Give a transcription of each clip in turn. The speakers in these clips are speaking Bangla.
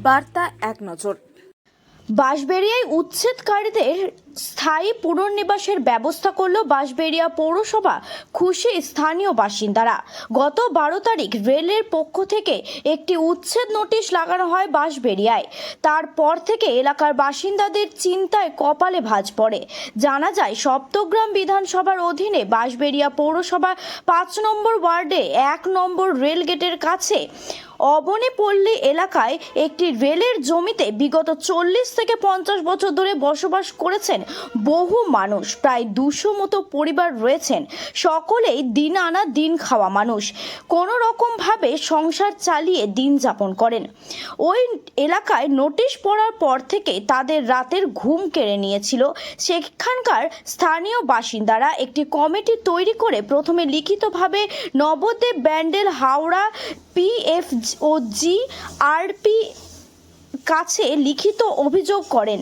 বার্তা এক নজর। বাঁশবেড়িয়ায় উচ্ছেদকারীদের স্থায়ী পুনর্নিবাসের ব্যবস্থা করল বাঁশবেড়িয়া পৌরসভা। খুশি স্থানীয় বাসিন্দারা। গত 12 তারিখ রেলের পক্ষ থেকে একটি উচ্ছেদ নোটিশ লাগানো হয় বাঁশবেড়িয়ায়। তারপর থেকে এলাকার বাসিন্দাদের চিন্তায় কপালে ভাঁজ পড়ে। জানা যায়, সপ্তগ্রাম বিধানসভার অধীনে বাঁশবেড়িয়া পৌরসভা 5 নম্বর ওয়ার্ডে 1 নম্বর রেল গেটের কাছে অবনীপল্লী এলাকায় একটি রেলের জমিতে বিগত 40 থেকে 50 বছর ধরে বসবাস করেছেন বহু মানুষ। প্রায় 200 মতো পরিবার রয়েছেন। সকলেই দিন আনা দিন খাওয়া মানুষ। কোনো রকমভাবে সংসার চালিয়ে দিন যাপন করেন। ওই এলাকায় নোটিশ পড়ার পর থেকে তাদের রাতের ঘুম কেড়ে নিয়েছিল। সেখানকার স্থানীয় বাসিন্দারা একটি কমিটি তৈরি করে প্রথমে লিখিতভাবে নবদ্বীপ ব্যান্ডেল হাওড়া PFOG RP কাছে লিখিত অভিযোগ করেন।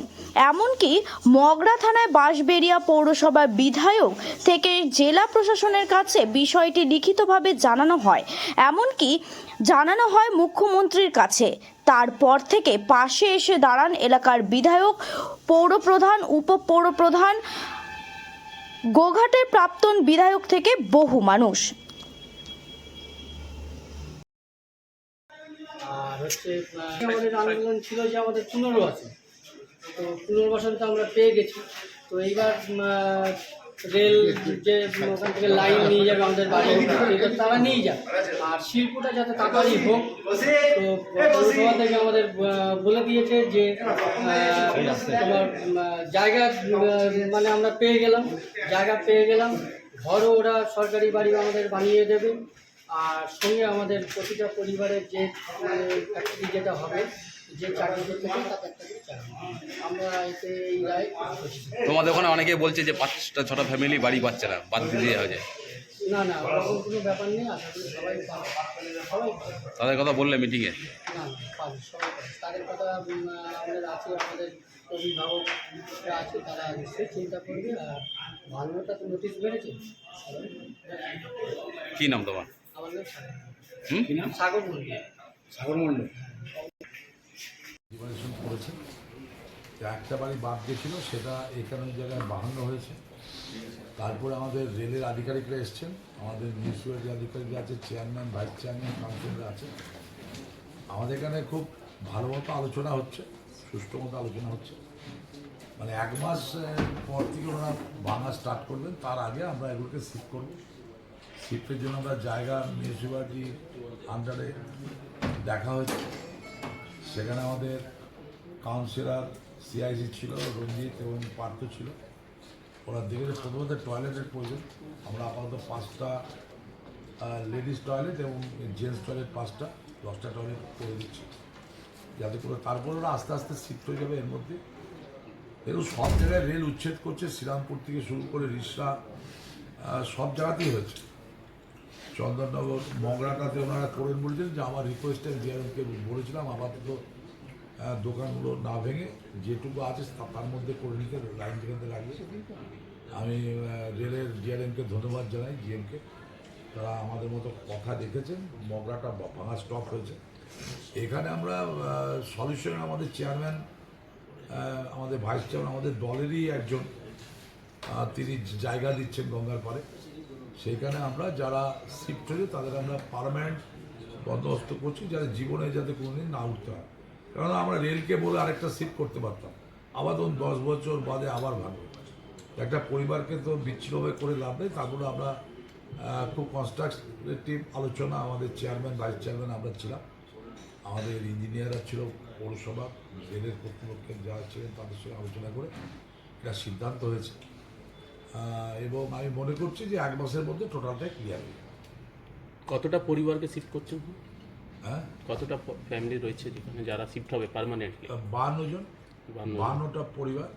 এমনকি মগরা থানায় বাঁশবেড়িয়া পৌরসভার বিধায়ক থেকে জেলা প্রশাসনের কাছে বিষয়টি লিখিতভাবে জানানো হয়। এমনকি জানানো হয় মুখ্যমন্ত্রীর কাছে। তারপর থেকে পাশে এসে দাঁড়ান এলাকার বিধায়ক, পৌরপ্রধান, উপপৌরপ্রধান, গোঘাটের প্রাক্তন বিধায়ক থেকে বহু মানুষ। আর হচ্ছে আমাদের আন্দোলন ছিল যে আমাদের পুনর্বাসন, তো পুনর্বাসন তো আমরা পেয়ে গেছি। তো এইবার রেল যে ওখান থেকে লাইন নিয়ে যাবে আমাদের বাড়ি, তারা নিয়ে যাবে। আর শিল্পটা যাতে তাড়াতাড়ি হোক, তো পৌরসভা থেকে আমাদের বলে দিয়েছে যে তোমার জায়গা মানে আমরা পেয়ে গেলাম, ঘরও ওরা সরকারি বাড়ি আমাদের বানিয়ে দেবে। আর সঙ্গে আমাদের প্রতিটা পরিবারের যে ফ্যাক্টরি যেটা হবে, যে চাকরি থেকে তাতে একটা করে চাকরি আমরা এতে এই রায়। তোমাদের ওখানে অনেকে বলছে যে 5-6টা ফ্যামিলি বাড়ি পাচ্ছে না, বাদ দিয়ে হয়ে যায়। না না, ওরকম কোনো ব্যাপার নেই। আশা করি সবাই সবাই তাদের কথা বললে মিটিংয়ে? না পাবে, সবাই তাদের কথা আমাদের আছে, আমাদের অভিভাবকরা আছে, তারা নিশ্চয়ই চিন্তা করবে। আর ভালোটা তো নোটিশ বেড়েছে। কি নাম তোমার? আমার নাম সাগর মন্ডল। সাগর মন্ডল ডিভাইডেশন করেছে। একটা বাড়ি বাদ গেছিলো, সেটা 51 জায়গায় 52 হয়েছে। তারপরে আমাদের রেলের আধিকারিকরা এসছেন, আমাদের মিউনিসিপ্যালিটি আধিকারিকরা আছে, চেয়ারম্যান, ভাইস চেয়ারম্যান, কাউন্সিলররা আছে। আমাদের এখানে খুব ভালো মতো আলোচনা হচ্ছে, সুষ্ঠু মতো আলোচনা হচ্ছে। মানে 1 মাস পর থেকে ওনারা ভাঙা স্টার্ট করবেন। তার আগে আমরা এগুলোকে শিফট করবো। শিফটের জন্য আমরা জায়গা মিউনিসিপ্যালিটি আন্ডারে দেখা হয়েছে। সেখানে আমাদের কাউন্সিলর CIC ছিল, রঞ্জিত এবং পার্থ ছিল। ওরা দেখে প্রথমত টয়লেটের প্রয়োজন। আমরা আপাতত 5টা লেডিস টয়লেট এবং জেন্টস টয়লেট 5টা, 10টা টয়লেট করে দিচ্ছি, যাতে করে তারপর ওরা আস্তে আস্তে শিফট হয়ে যাবে। এর মধ্যে এরকম সব জায়গায় রেল উচ্ছেদ করছে, শ্রীরামপুর থেকে শুরু করে রিসরা সব জায়গাতেই হয়েছে। চন্দননগর মগরাটাতে ওনারা করেন বলছেন যে আমার রিকোয়েস্টে জিআরএমকে বলেছিলাম আপাতত দোকানগুলো না ভেঙে যেটুকু আছে তার মধ্যে করে নিতে লাইন যেখানে লাগিয়ে। আমি রেলের জিআরএমকে ধন্যবাদ জানাই, জিএমকে। তারা আমাদের মতো কথা দেখেছেন, মগরাটা ভাঙা স্টপ হয়েছে। এখানে আমরা সলিউশন আমাদের চেয়ারম্যান, আমাদের ভাইস চেয়ারম্যান, আমাদের দলেরই একজন, তিনি জায়গা দিচ্ছেন গঙ্গার পাড়ে। সেইখানে আমরা যারা শিফট হয়েছে তাদের আমরা পার্মানেন্ট বন্দোবস্ত করছি, যাতে জীবনে যাতে কোনোদিন না উঠতে হয়। কারণ আমরা রেলকে বলে আরেকটা শিফট করতে পারতাম, আবার ধরুন 10 বছর বাদে আবার ভাঙবে। একটা পরিবারকে তো বিচ্ছিন্নভাবে করে লাভ নেই। তারপরে আমরা খুব কনস্ট্রাকটিভ আলোচনা, আমাদের চেয়ারম্যান, ভাইস চেয়ারম্যান আমরা ছিলাম, আমাদের ইঞ্জিনিয়াররা ছিল, পৌরসভা রেলের কর্তৃপক্ষের যারা ছিলেন তাদের সঙ্গে আলোচনা করে এটা সিদ্ধান্ত হয়েছে। এবং আমি মনে করছি যে 1 মাসের মধ্যে টোটালটাই ক্লিয়ার হয়ে যাবে। কতটা পরিবারকে শিফট করছেন? হ্যাঁ, কতটা ফ্যামিলি রয়েছে যেখানে যারা শিফট হবে পার্মানেন্টলি? 52 জন, 52টা পরিবার।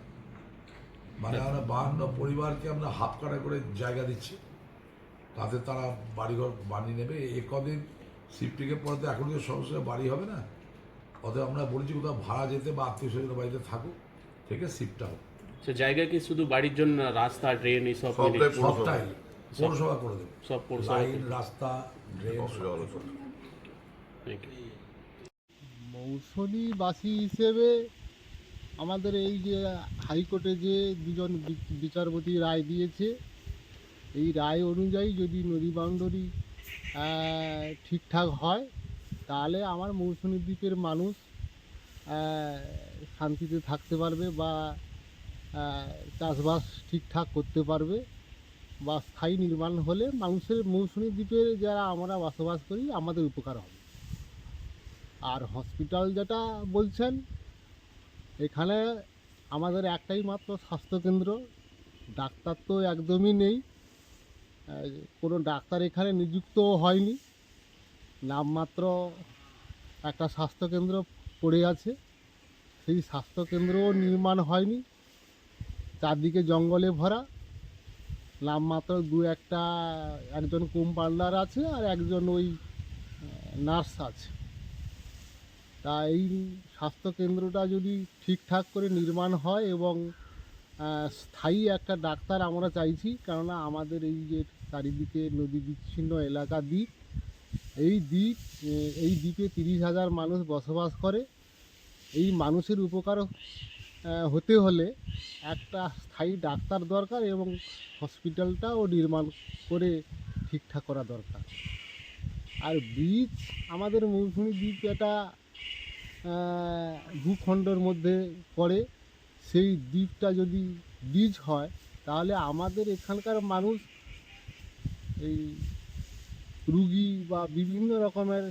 মানে আমরা 52 পরিবারকে আমরা হাফ কাটা করে জায়গা দিচ্ছি, তাতে তারা বাড়িঘর বানিয়ে নেবে। কদিন শিফটিংয়ের পরে তো এখন সমস্যা বাড়ি হবে না, অতএব আমরা বলেছি কোথাও ভাড়া যেতে বা আত্মীয় স্বজনের বাড়িতে থাকুক, থেকে শিফটটা হোক। সে জায়গা কি শুধু বাড়ির জন্য, রাস্তা, ড্রেন এইসব সবটাই পৌরসভা করে দেবে, সব পৌরসভা, লাইন, রাস্তা, ড্রেন। Thank you. মৌসুমীবাসী হিসেবে আমাদের এই যে হাইকোর্টে যে দুজন বিচারপতি রায় দিয়েছে, এই রায় অনুযায়ী যদি নদী বাউন্ডারি ঠিকঠাক হয় তাহলে আমার মৌসুমী দ্বীপের মানুষ শান্তিতে থাকতে পারবে বা চাষবাস ঠিকঠাক করতে পারবে, বা স্থায়ী নির্মাণ হলে মানুষের মৌসুমী দ্বীপের যারা আমরা বসবাস করি আমাদের উপকার হবে। আর হসপিটাল যেটা বলছেন, এখানে আমাদের একটাই মাত্র স্বাস্থ্যকেন্দ্র, ডাক্তার তো একদমই নেই, কোনো ডাক্তার এখানে নিযুক্তও হয়নি, নামমাত্র একটা স্বাস্থ্যকেন্দ্র পড়ে আছে, সেই স্বাস্থ্যকেন্দ্রও নির্মাণ হয়নি, চারদিকে জঙ্গলে ভরা, নামমাত্র একজন কম্পাউন্ডার আছে আর একজন ওই নার্স আছে। তা এই স্বাস্থ্যকেন্দ্রটা যদি ঠিকঠাক করে নির্মাণ হয় এবং স্থায়ী একটা ডাক্তার আমরা চাইছি, কেননা আমাদের এই যে চারিদিকে নদী বিচ্ছিন্ন এলাকা দ্বীপ, এই দ্বীপে 30,000 মানুষ বসবাস করে। এই মানুষের উপকার হতে হলে একটা স্থায়ী ডাক্তার দরকার এবং হসপিটালটাও নির্মাণ করে ঠিকঠাক করা দরকার। আর ব্রিজ, আমাদের মৌসুমী দ্বীপ এটা ভূখণ্ডের মধ্যে পড়ে, সেই দ্বীপটা যদি ব্রিজ হয় তাহলে আমাদের এখানকার মানুষ এই রুগী বা বিভিন্ন রকমের